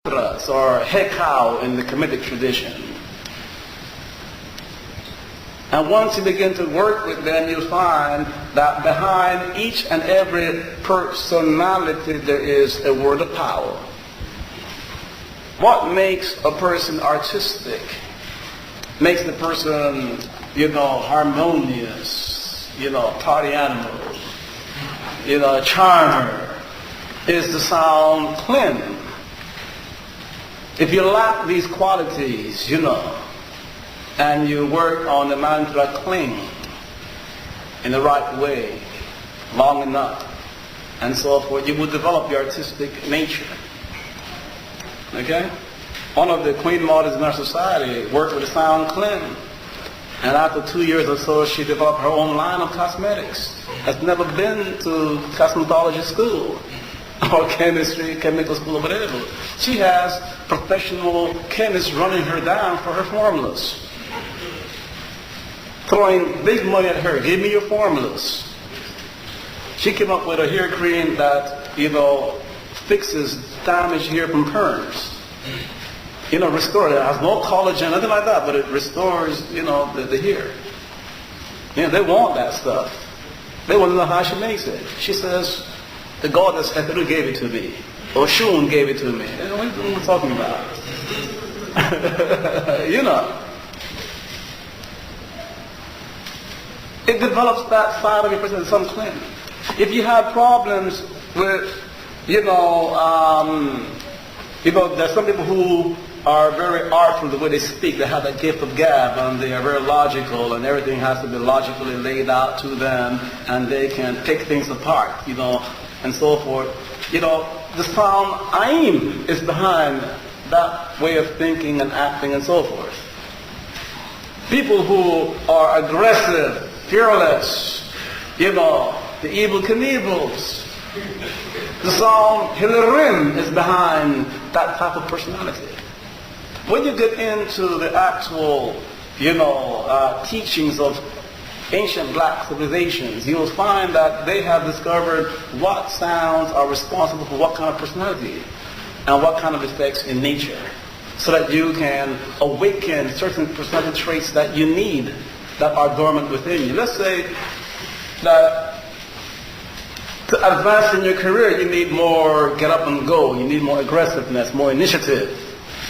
or head cow in the Kemetic tradition. And once you begin to work with them, you'll find that behind each and every personality there is a word of power. What makes a person artistic, makes the person, harmonious, party animal, charmer, is the sound clean. If you lack these qualities, and you work on the mantra cling in the right way, long enough, and so forth, you will develop your artistic nature. Okay? One of the queen mothers in our society worked with the sound clean. And after 2 years or so, she developed her own line of cosmetics. Has never been to cosmetology school or chemical school or whatever. She has professional chemists running her down for her formulas. Throwing big money at her. Give me your formulas. She came up with a hair cream that, fixes damaged hair from perms. Restore it. It has no collagen, nothing like that, but it restores, the hair. They want that stuff. They want to know how she makes it. She says, the goddess Nefer gave it to me. Or Shun gave it to me. What are you talking about? It develops that side of your person, some clean. If you have problems with, there's some people who are very artful the way they speak. They have that gift of gab, and they are very logical, and everything has to be logically laid out to them, and they can pick things apart, and so forth. The sound aim is behind that way of thinking and acting and so forth. People who are aggressive, fearless, the evil Knievels. The song Hilarim is behind that type of personality. When you get into the actual, teachings of ancient black civilizations, you will find that they have discovered what sounds are responsible for what kind of personality and what kind of effects in nature, so that you can awaken certain personality traits that you need that are dormant within you. Let's say that to advance in your career, you need more get up and go. You need more aggressiveness, more initiative,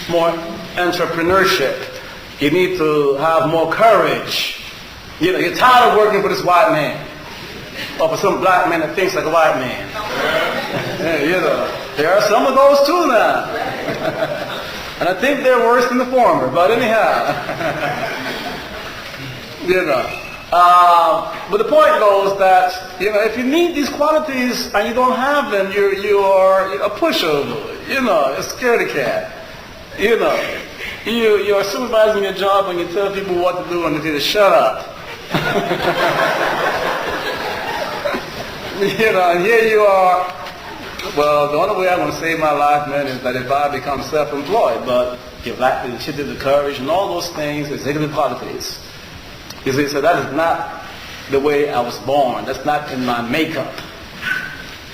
more entrepreneurship. You need to have more courage. You're tired of working for this white man, or for some black man that thinks like a white man. There are some of those too now. And I think they're worse than the former, but anyhow. But the point goes that, if you need these qualities and you don't have them, you are a pushover, a scaredy cat. You are supervising your job and you tell people what to do and they say, shut up. And here you are. Well, the only way I'm going to save my life, man, is that if I become self-employed. But you lack the initiative, the courage, and all those things, executive qualities. You see, so that is not the way I was born. That's not in my makeup.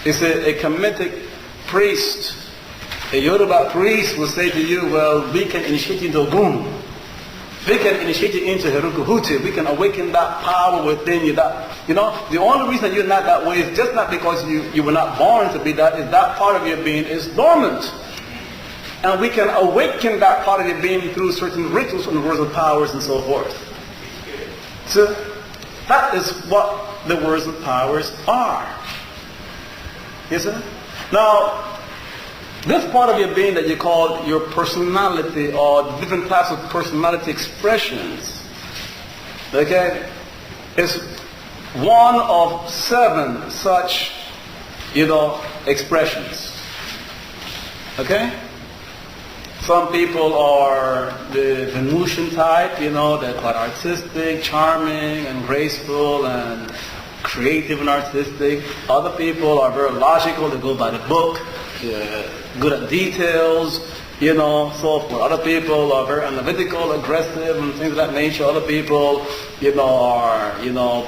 It's a Kemetic priest, a Yoruba priest will say to you, well, we can initiate you into Ogum. We can initiate you into Herukuhuti. We can awaken that power within you. The only reason you're not that way is just not because you were not born to be that, is that part of your being is dormant. And we can awaken that part of your being through certain rituals and words of powers and so forth. So that is what the words of powers are. You see? Now, this part of your being that you call your personality, or different types of personality expressions, okay, is one of 7 such, expressions. Okay? Some people are the Venusian type, they're quite artistic, charming, and graceful, and creative and artistic. Other people are very logical, they go by the book, good at details, so forth. Other people are very analytical, aggressive, and things of that nature. Other people, are,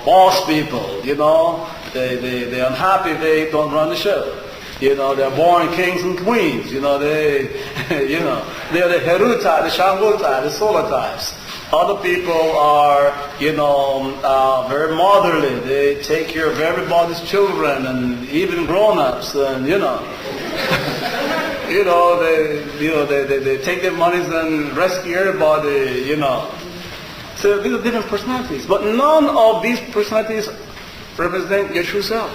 boss people, they're unhappy, they don't run the show. They're born kings and queens. They're the Herutai, the Shangutai, the solar types. Other people are, very motherly. They take care of everybody's children and even grown-ups, and they take their monies and rescue everybody. So these are different personalities, but none of these personalities represent your true self.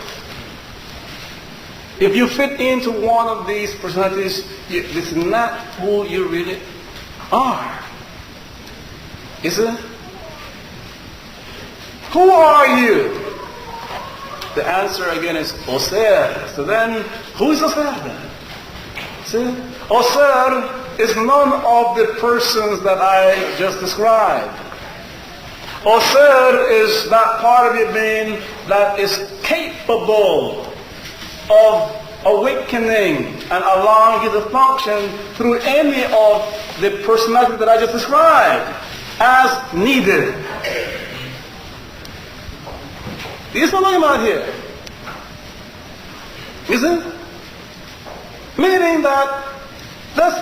If you fit into one of these personalities, this is not who you really are. Is it? Who are you? The answer again is Oser. So then, who is Oser then? See? Oser is none of the persons that I just described. Oser is that part of your being that is capable of awakening and allowing you to function through any of the personalities that I just described as needed. This is what I'm talking about here. Is it? Meaning that that's